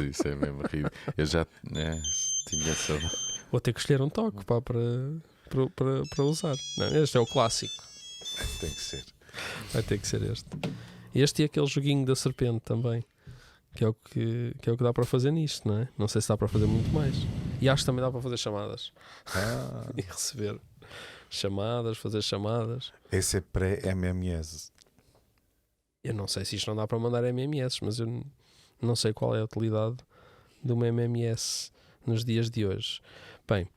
Isso é mesmo horrível. Eu já tinha saudade. Vou ter que escolher um toque para usar. Não, este é o clássico. Tem que ser. Vai ter que ser este. Este e aquele joguinho da serpente também. Que é o que dá para fazer nisto, não é? Não sei se dá para fazer muito mais. E acho que também dá para fazer chamadas. E receber chamadas, fazer chamadas. Esse é pré-MMS. Eu não sei se isto não dá para mandar MMS, mas eu não sei qual é a utilidade de uma MMS nos dias de hoje. Bem,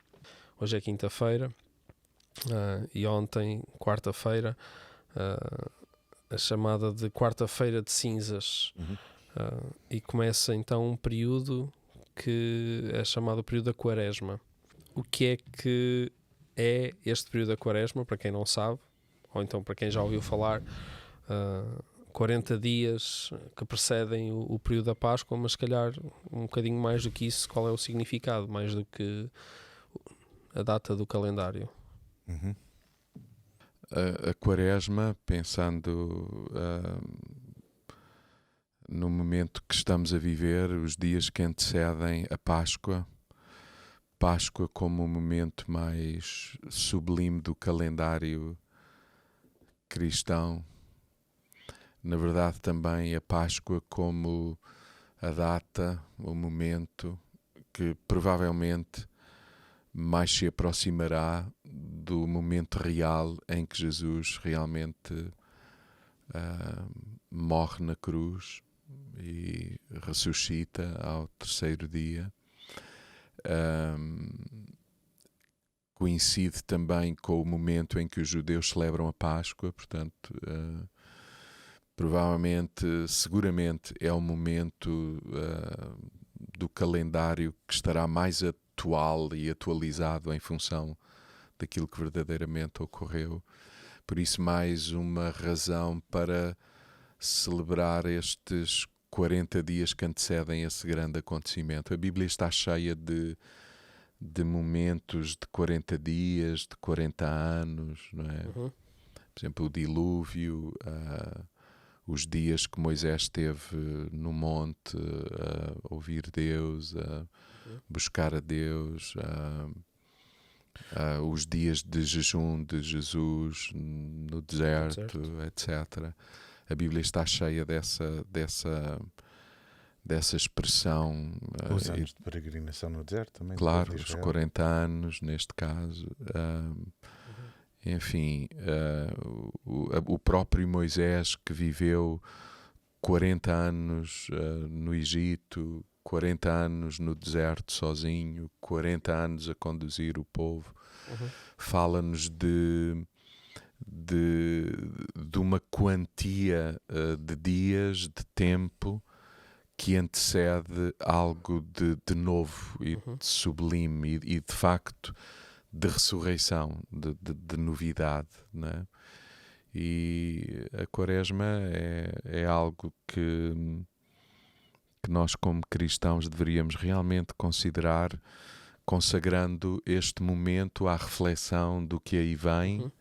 hoje é quinta-feira e ontem, quarta-feira, a chamada de quarta-feira de cinzas. E começa então um período que é chamado o período da quaresma. O que é este período da quaresma, para quem não sabe, ou então para quem já ouviu falar, 40 dias que precedem o período da Páscoa, mas se calhar um bocadinho mais do que isso, qual é o significado, mais do que a data do calendário. A quaresma, pensando no momento que estamos a viver, os dias que antecedem a Páscoa como o momento mais sublime do calendário cristão. Na verdade, também a Páscoa como a data, o momento que provavelmente mais se aproximará do momento real em que Jesus realmente morre na cruz e ressuscita ao terceiro dia. Coincide também com o momento em que os judeus celebram a Páscoa, portanto, provavelmente, seguramente é o momento do calendário que estará mais atual e atualizado em função daquilo que verdadeiramente ocorreu. Por isso, mais uma razão para celebrar estes 40 dias que antecedem esse grande acontecimento. A Bíblia está cheia de momentos de 40 dias, de 40 anos, não é? Por exemplo, o dilúvio, os dias que Moisés esteve no monte a ouvir Deus, a buscar a Deus, os dias de jejum de Jesus no deserto, etc. A Bíblia está cheia dessa expressão. Os anos de peregrinação no deserto também. Claro, os 40 anos, neste caso. Enfim, o próprio Moisés, que viveu 40 anos no Egito, 40 anos no deserto sozinho, 40 anos a conduzir o povo, fala-nos de uma quantia de dias, de tempo, que antecede algo de novo e de sublime e de facto de ressurreição, de novidade, não é? E a quaresma é algo que nós, como cristãos, deveríamos realmente considerar, consagrando este momento à reflexão do que aí vem,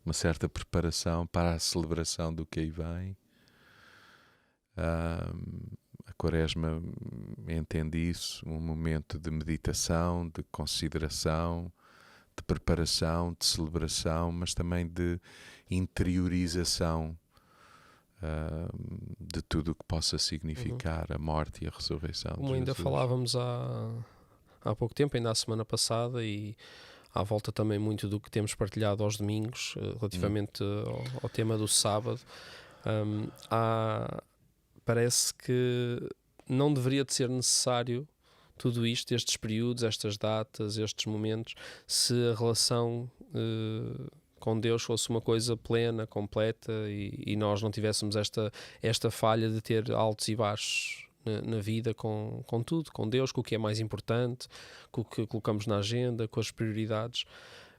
uma certa preparação para a celebração do que aí vem. A quaresma entende isso, um momento de meditação, de consideração, de preparação, de celebração, mas também de interiorização de tudo o que possa significar a morte e a ressurreição. Como ainda falávamos há pouco tempo, ainda a semana passada, e à volta também muito do que temos partilhado aos domingos, relativamente ao tema do sábado, parece que não deveria de ser necessário tudo isto, estes períodos, estas datas, estes momentos, se a relação com Deus fosse uma coisa plena, completa, e nós não tivéssemos esta falha de ter altos e baixos na vida com tudo, com Deus, com o que é mais importante, com o que colocamos na agenda, com as prioridades.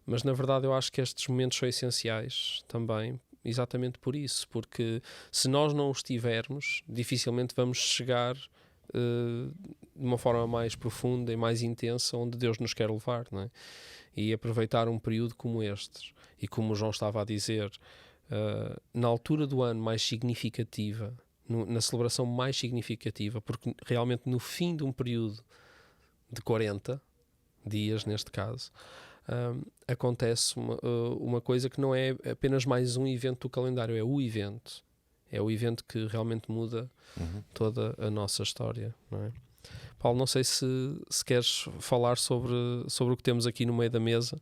Mas na verdade eu acho que estes momentos são essenciais também, exatamente por isso, porque se nós não os tivermos, dificilmente vamos chegar de uma forma mais profunda e mais intensa onde Deus nos quer levar, não é? E aproveitar um período como este, e como o João estava a dizer, na altura do ano mais significativa na celebração mais significativa, porque realmente no fim de um período de 40 dias, neste caso, acontece uma coisa que não é apenas mais um evento do calendário, é o evento. É o evento que realmente muda toda a nossa história, não é? Paulo, não sei se queres falar sobre o que temos aqui no meio da mesa,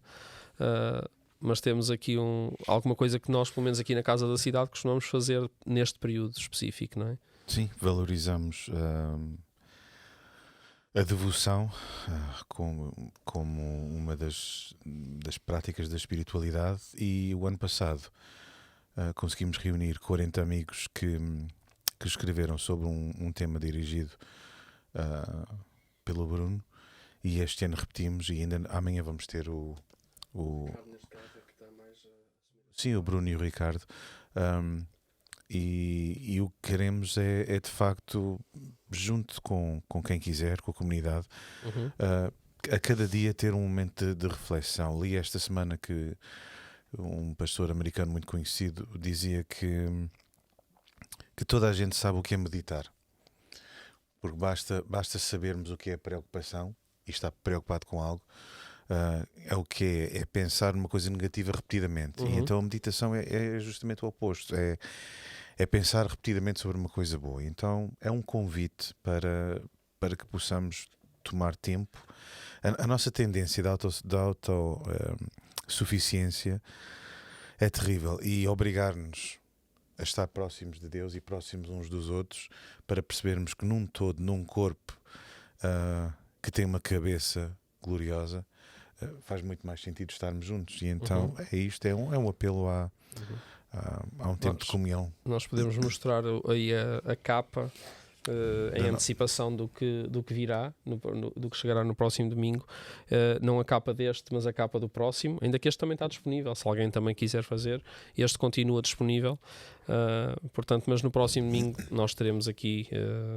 mas temos aqui alguma coisa que nós, pelo menos aqui na Casa da Cidade, costumamos fazer neste período específico, não é? Sim, valorizamos a devoção como uma das práticas da espiritualidade, e o ano passado conseguimos reunir 40 amigos que escreveram sobre um tema dirigido pelo Bruno, e este ano repetimos, e ainda amanhã vamos ter o Bruno e o Ricardo, e o que queremos é de facto, junto com quem quiser, com a comunidade, a cada dia ter um momento de reflexão. Li esta semana que um pastor americano muito conhecido dizia que toda a gente sabe o que é meditar, porque basta sabermos o que é preocupação e estar preocupado com algo. É o que é pensar numa coisa negativa repetidamente. E então a meditação é justamente o oposto, é pensar repetidamente sobre uma coisa boa. Então é um convite para que possamos tomar tempo. A nossa tendência da autossuficiência é terrível, e obrigar-nos a estar próximos de Deus e próximos uns dos outros, para percebermos que num todo, num corpo que tem uma cabeça gloriosa, faz muito mais sentido estarmos juntos. E então é isto, é um apelo a um tempo de comunhão. Nós podemos mostrar aí a capa em antecipação do que virá, do que chegará no próximo domingo. Não a capa deste, mas a capa do próximo, ainda que este também está disponível, se alguém também quiser fazer, este continua disponível. Portanto, mas no próximo domingo nós teremos aqui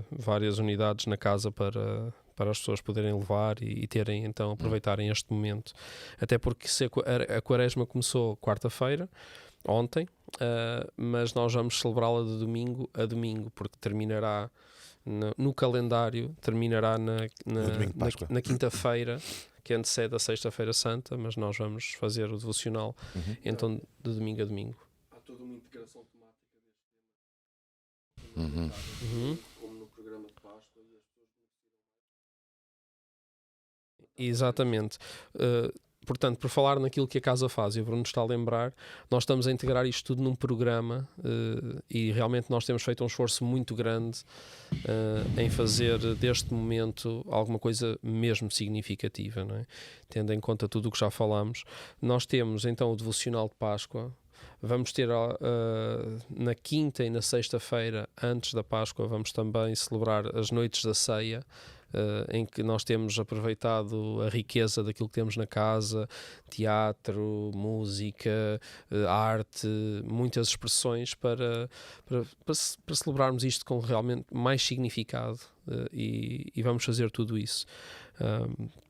várias unidades na casa para as pessoas poderem levar e terem, então, aproveitarem este momento. Até porque a quaresma começou quarta-feira, ontem, mas nós vamos celebrá-la de domingo a domingo, porque terminará no calendário, terminará na quinta-feira, que antecede a Sexta-feira Santa, mas nós vamos fazer o devocional então de domingo a domingo. Há toda uma integração temática deste tema, como no programa de Páscoa, e as pessoas... Exatamente. Portanto, por falar naquilo que a casa faz, e o Bruno está a lembrar, nós estamos a integrar isto tudo num programa, e realmente nós temos feito um esforço muito grande em fazer deste momento alguma coisa mesmo significativa, não é? Tendo em conta tudo o que já falámos. Nós temos então o devocional de Páscoa. Vamos ter na quinta e na sexta-feira, antes da Páscoa, vamos também celebrar as noites da ceia, em que nós temos aproveitado a riqueza daquilo que temos na casa, teatro, música, arte, muitas expressões para celebrarmos isto com realmente mais significado, e vamos fazer tudo isso.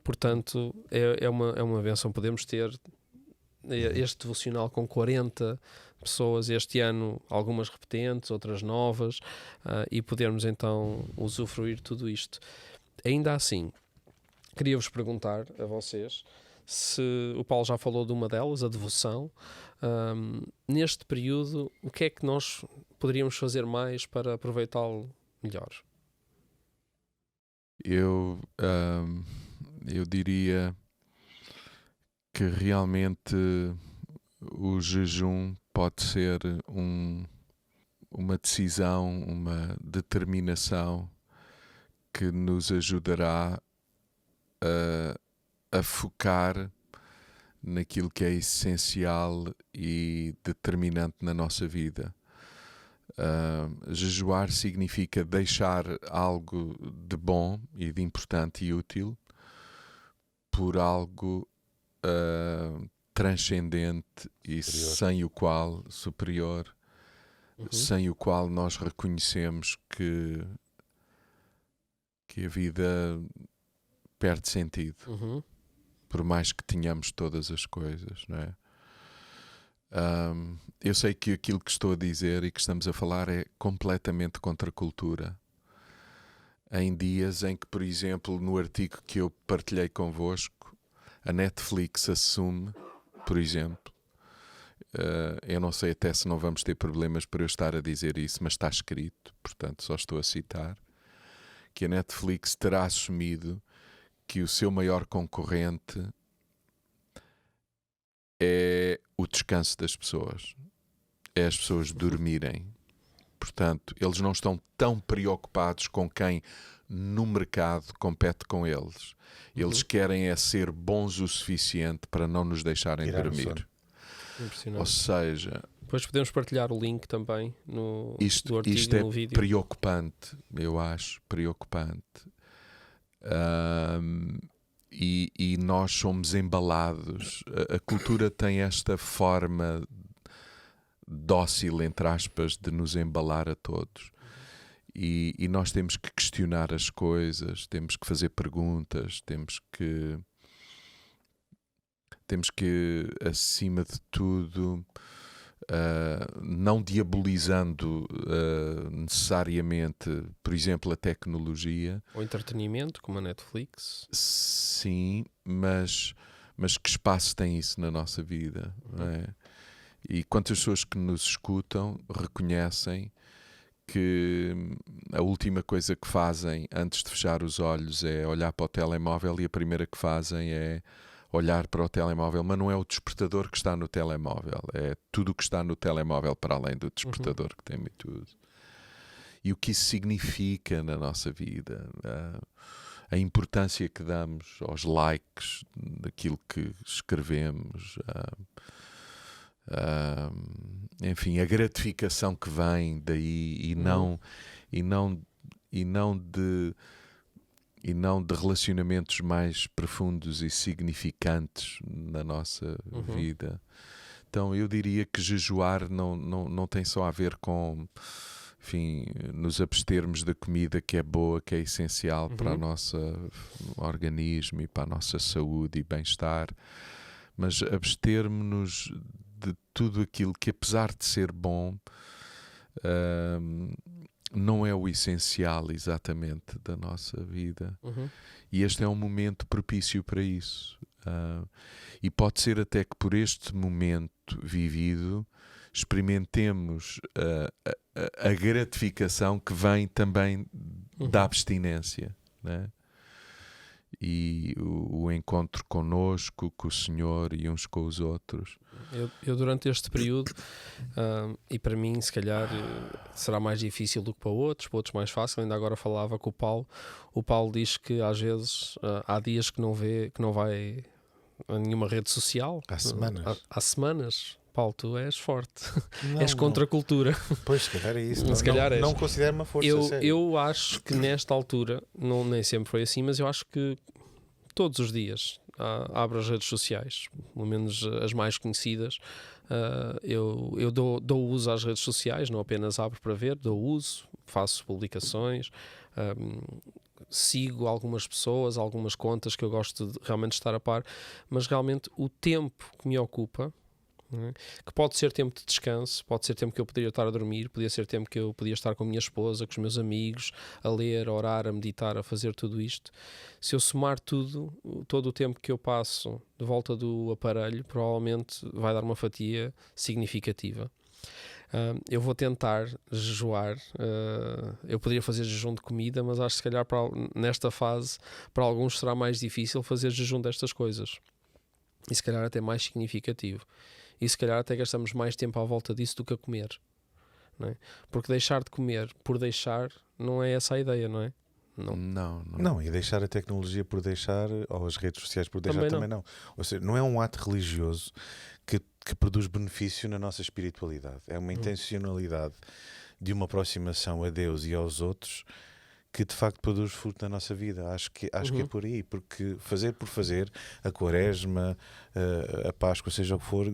Portanto, é uma bênção. Podemos ter este devocional com 40 pessoas este ano, algumas repetentes, outras novas, e podermos então usufruir tudo isto. Ainda assim, queria-vos perguntar a vocês, se o Paulo já falou de uma delas, a devoção, neste período, o que é que nós poderíamos fazer mais para aproveitá-lo melhor? Eu diria que realmente o jejum pode ser uma decisão, uma determinação que nos ajudará a focar naquilo que é essencial e determinante na nossa vida. Jejuar significa deixar algo de bom e de importante e útil por algo transcendente e superior, sem o qual nós reconhecemos que a vida perde sentido, por mais que tenhamos todas as coisas, não é? Eu sei que aquilo que estou a dizer e que estamos a falar é completamente contra a cultura. Em dias em que, por exemplo, no artigo que eu partilhei convosco, a Netflix assume, por exemplo, eu não sei até se não vamos ter problemas por eu estar a dizer isso, mas está escrito, portanto só estou a citar, que a Netflix terá assumido que o seu maior concorrente é o descanso das pessoas, é as pessoas dormirem. Portanto, eles não estão tão preocupados com quem no mercado compete com eles. Eles querem é ser bons o suficiente para não nos deixarem Tirar o dormir. sono. Ou seja, depois podemos partilhar o link também do artigo isto é no vídeo. preocupante, eu acho, preocupante. E nós somos embalados. A cultura tem esta forma dócil, entre aspas, de nos embalar a todos. E nós temos que questionar as coisas, temos que fazer perguntas, temos que acima de tudo, não diabolizando necessariamente, por exemplo, a tecnologia. O entretenimento, como a Netflix. Sim, mas que espaço tem isso na nossa vida? Não é? E quantas pessoas que nos escutam reconhecem que a última coisa que fazem antes de fechar os olhos é olhar para o telemóvel, e a primeira que fazem é olhar para o telemóvel, mas não é o despertador que está no telemóvel, é tudo o que está no telemóvel para além do despertador que tem tudo. E o que isso significa na nossa vida, a importância que damos aos likes daquilo que escrevemos, enfim, a gratificação que vem daí e não de relacionamentos mais profundos e significantes na nossa vida. Então eu diria que jejuar não tem só a ver com, enfim, nos abstermos da comida que é boa, que é essencial para o nosso organismo e para a nossa saúde e bem-estar, mas abstermos-nos de tudo aquilo que, apesar de ser bom, não é o essencial exatamente da nossa vida. E este é um momento propício para isso. E pode ser até que por este momento vivido experimentemos a gratificação que vem também da abstinência, né? E o encontro connosco, com o Senhor e uns com os outros. Eu durante este período, e para mim se calhar será mais difícil do que para outros mais fácil. Ainda agora falava com o Paulo diz que às vezes há dias que não vai a nenhuma rede social. Há semanas. Paulo, tu és forte. És contra a cultura. Pois, se calhar é isso. Não considero uma força séria. Eu acho que nesta altura, nem sempre foi assim, mas eu acho que todos os dias abro as redes sociais, pelo menos as mais conhecidas. Eu dou uso às redes sociais, não apenas abro para ver, dou uso, faço publicações, sigo algumas pessoas, algumas contas que eu gosto de realmente estar a par, mas realmente o tempo que me ocupa, que pode ser tempo de descanso, pode ser tempo que eu poderia estar a dormir, podia ser tempo que eu podia estar com a minha esposa, com os meus amigos, a ler, a orar, a meditar, a fazer tudo isto. Se eu somar todo o tempo que eu passo de volta do aparelho, provavelmente vai dar uma fatia significativa. Eu vou tentar jejuar. Eu poderia fazer jejum de comida, mas acho que se calhar nesta fase para alguns será mais difícil fazer jejum destas coisas, e se calhar até mais significativo. E se calhar até gastamos mais tempo à volta disso do que a comer, não é? Porque deixar de comer por deixar não é essa a ideia, não é? Não, e deixar a tecnologia por deixar, ou as redes sociais por deixar também não. Ou seja, não é um ato religioso que produz benefício na nossa espiritualidade. É uma intencionalidade de uma aproximação a Deus e aos outros que de facto produz fruto na nossa vida. Acho que é por aí, porque fazer por fazer, a Quaresma, a Páscoa, seja o que for,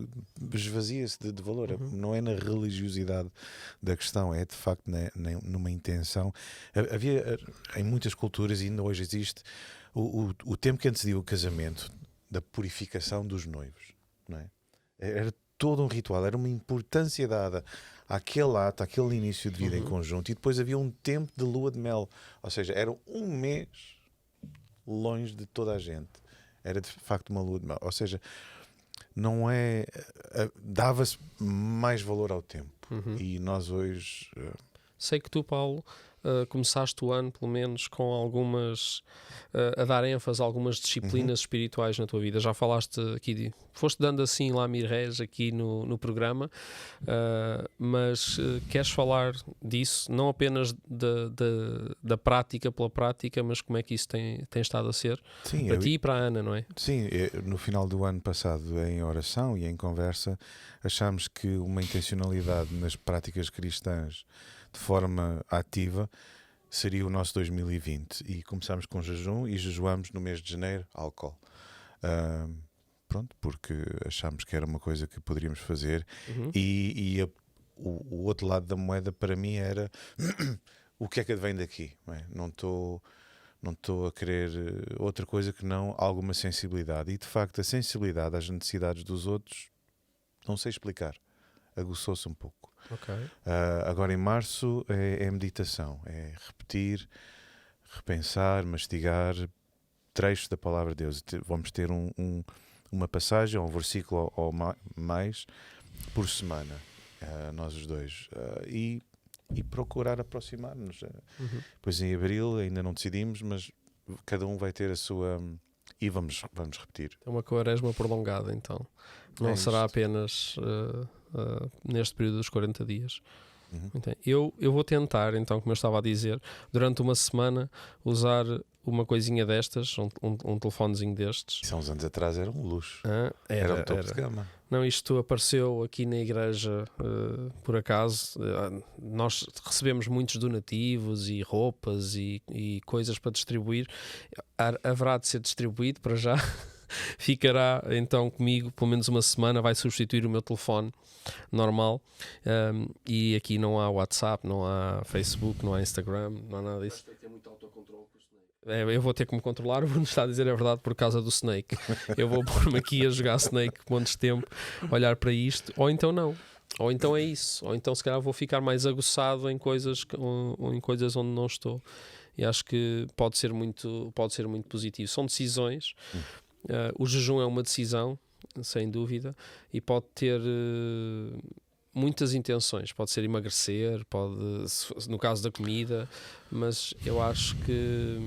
esvazia-se de valor. Não é na religiosidade da questão, é de facto numa intenção. Havia em muitas culturas, e ainda hoje existe, o tempo que antecedia o casamento, da purificação dos noivos, não é? Era todo um ritual, era uma importância dada àquele ato, àquele início de vida em conjunto, e depois havia um tempo de lua de mel, ou seja, era um mês longe de toda a gente. Era de facto uma lua de mel, ou seja, não é... dava-se mais valor ao tempo. E nós hoje... Sei que tu, Paulo, começaste o ano, pelo menos, com algumas... a dar ênfase a algumas disciplinas espirituais na tua vida. Já falaste aqui, foste dando assim lá mirés aqui no programa, mas queres falar disso, não apenas da prática pela prática, mas como é que isso tem estado a ser? Sim, para ti e para a Ana, não é? Sim, no final do ano passado, em oração e em conversa, achámos que uma intencionalidade nas práticas cristãs de forma ativa seria o nosso 2020, e começámos com jejum e jejuámos no mês de janeiro álcool, pronto, porque achámos que era uma coisa que poderíamos fazer. E o outro lado da moeda para mim era o que é que advém daqui, não é? Não estou a querer outra coisa que não alguma sensibilidade, e de facto a sensibilidade às necessidades dos outros, não sei explicar, aguçou-se um pouco. Agora em março é meditação, é repetir, repensar, mastigar trechos da palavra de Deus. Vamos ter uma passagem, um versículo ou mais por semana, nós os dois, e procurar aproximar-nos. Pois em abril ainda não decidimos, mas cada um vai ter a sua... E vamos repetir. É uma quaresma prolongada, então. Não será apenas neste período dos 40 dias. Então, eu vou tentar, então, como eu estava a dizer, durante uma semana usar uma coisinha destas, um telefonezinho destes. Isso há uns anos atrás era um luxo. Era um topo de gama. Não, isto apareceu aqui na igreja por acaso. Nós recebemos muitos donativos e roupas e coisas para distribuir. Haverá de ser distribuído para já. Ficará então comigo pelo menos uma semana, vai substituir o meu telefone normal, e aqui não há WhatsApp, não há Facebook, não há Instagram, não há nada disso. Vai ter muito autocontrole com o Snake. Eu vou ter que me controlar, o Bruno está a dizer a verdade por causa do Snake. Eu vou pôr-me aqui a jogar Snake montes de tempo, olhar para isto, ou então não. Ou então é isso, ou então se calhar vou ficar mais aguçado em coisas onde não estou. E acho que pode ser muito positivo. São decisões. O jejum é uma decisão, sem dúvida, e pode ter muitas intenções. Pode ser emagrecer, no caso da comida, mas eu acho que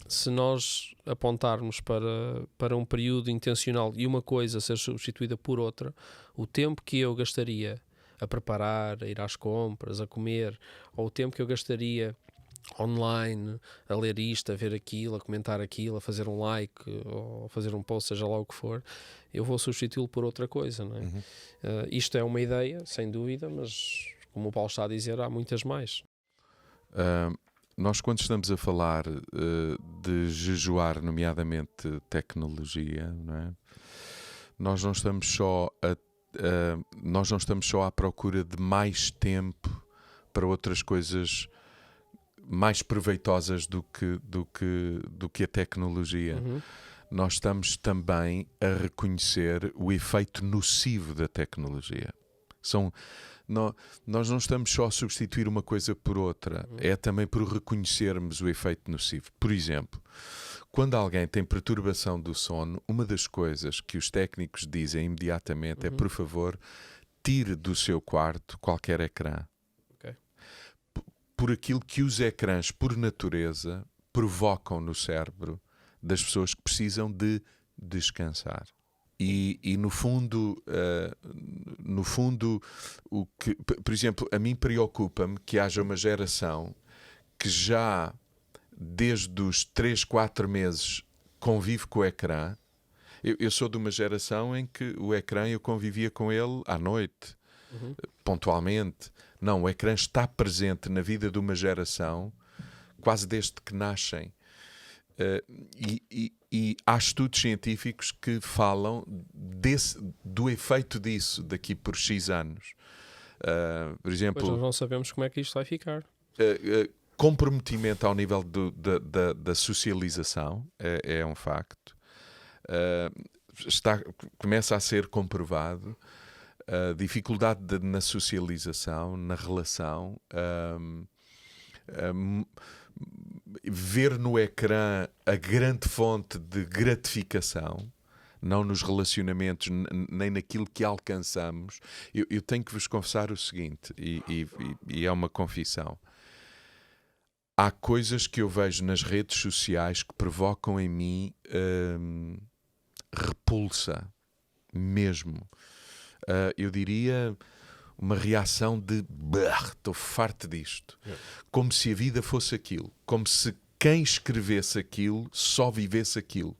se nós apontarmos para um período intencional e uma coisa ser substituída por outra, o tempo que eu gastaria a preparar, a ir às compras, a comer, ou o tempo que eu gastaria online, a ler isto, a ver aquilo, a comentar aquilo, a fazer um like ou a fazer um post, seja lá o que for, eu vou substituí-lo por outra coisa, não é? Isto é uma ideia, sem dúvida, mas como o Paulo está a dizer, há muitas mais. Nós, quando estamos a falar de jejuar, nomeadamente tecnologia, não é? Nós não estamos só à procura de mais tempo para outras coisas mais proveitosas do que a tecnologia. Nós estamos também a reconhecer o efeito nocivo da tecnologia. Nós não estamos só a substituir uma coisa por outra, é também por reconhecermos o efeito nocivo. Por exemplo, quando alguém tem perturbação do sono, uma das coisas que os técnicos dizem imediatamente é, por favor, tire do seu quarto qualquer ecrã. Por aquilo que os ecrãs, por natureza, provocam no cérebro das pessoas que precisam de descansar. E no fundo, por exemplo, a mim preocupa-me que haja uma geração que já desde os 3, 4 meses convive com o ecrã. Eu sou de uma geração em que o ecrã eu convivia com ele à noite, pontualmente. Não, o ecrã está presente na vida de uma geração quase desde que nascem. E há estudos científicos que falam do efeito disso daqui por X anos. Por exemplo, pois nós não sabemos como é que isto vai ficar. Comprometimento ao nível da socialização é um facto. Começa a ser comprovado. a dificuldade na socialização, na relação, ver no ecrã a grande fonte de gratificação, não nos relacionamentos, nem naquilo que alcançamos. Eu tenho que vos confessar o seguinte, e é uma confissão. Há coisas que eu vejo nas redes sociais que provocam em mim repulsa, mesmo. Eu diria uma reação de estou farto disto. Como se a vida fosse aquilo. Como se quem escrevesse aquilo só vivesse aquilo.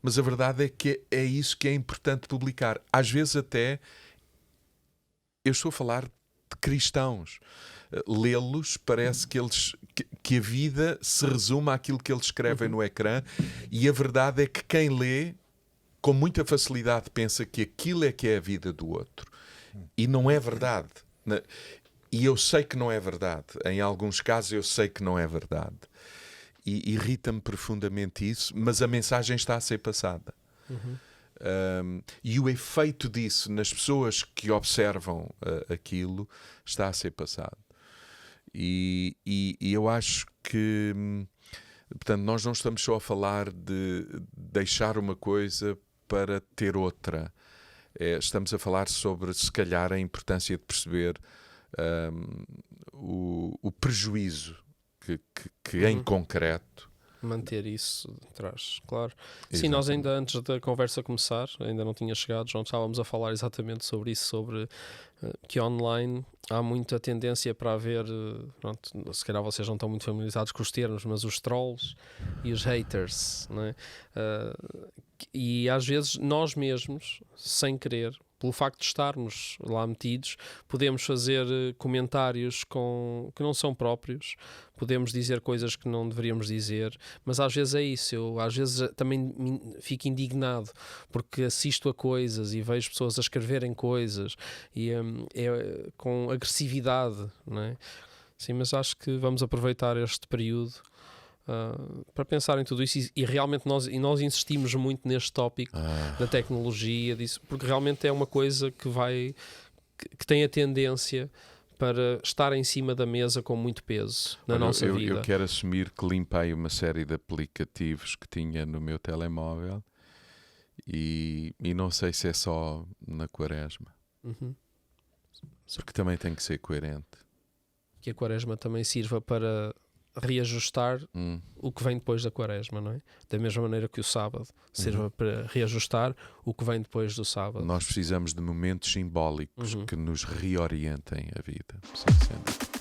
Mas a verdade é que é isso que é importante publicar. Às vezes até eu estou a falar de cristãos. Lê-los, parece que a vida se resume àquilo que eles escrevem no ecrã, e a verdade é que quem lê com muita facilidade pensa que aquilo é que é a vida do outro, e não é verdade. E eu sei que não é verdade. Em alguns casos eu sei que não é verdade, e irrita-me profundamente isso, mas a mensagem está a ser passada. E o efeito disso nas pessoas que observam aquilo está a ser passado. E eu acho que, portanto, nós não estamos só a falar de deixar uma coisa para ter outra. Estamos a falar sobre, se calhar, a importância de perceber o prejuízo que em concreto manter isso atrás, claro. Exatamente. Sim, nós ainda antes da conversa começar, ainda não tinha chegado, João, estávamos a falar exatamente sobre isso, sobre que online há muita tendência para haver, pronto, se calhar vocês não estão muito familiarizados com os termos, mas os trolls e os haters, não é? E às vezes nós mesmos, sem querer, pelo facto de estarmos lá metidos, podemos fazer comentários que não são próprios, podemos dizer coisas que não deveríamos dizer, mas às vezes é isso. Eu às vezes também fico indignado porque assisto a coisas e vejo pessoas a escreverem coisas e com agressividade, não é? Sim, mas acho que vamos aproveitar este período para pensar em tudo isso, e realmente nós insistimos muito neste tópico da tecnologia, disso, porque realmente é uma coisa que tem a tendência para estar em cima da mesa com muito peso na nossa vida. Eu quero assumir que limpei uma série de aplicativos que tinha no meu telemóvel e não sei se é só na Quaresma, porque também tem que ser coerente. Que a Quaresma também sirva para reajustar o que vem depois da Quaresma, não é? Da mesma maneira que o sábado sirva para reajustar o que vem depois do sábado. Nós precisamos de momentos simbólicos que nos reorientem a vida. Sim.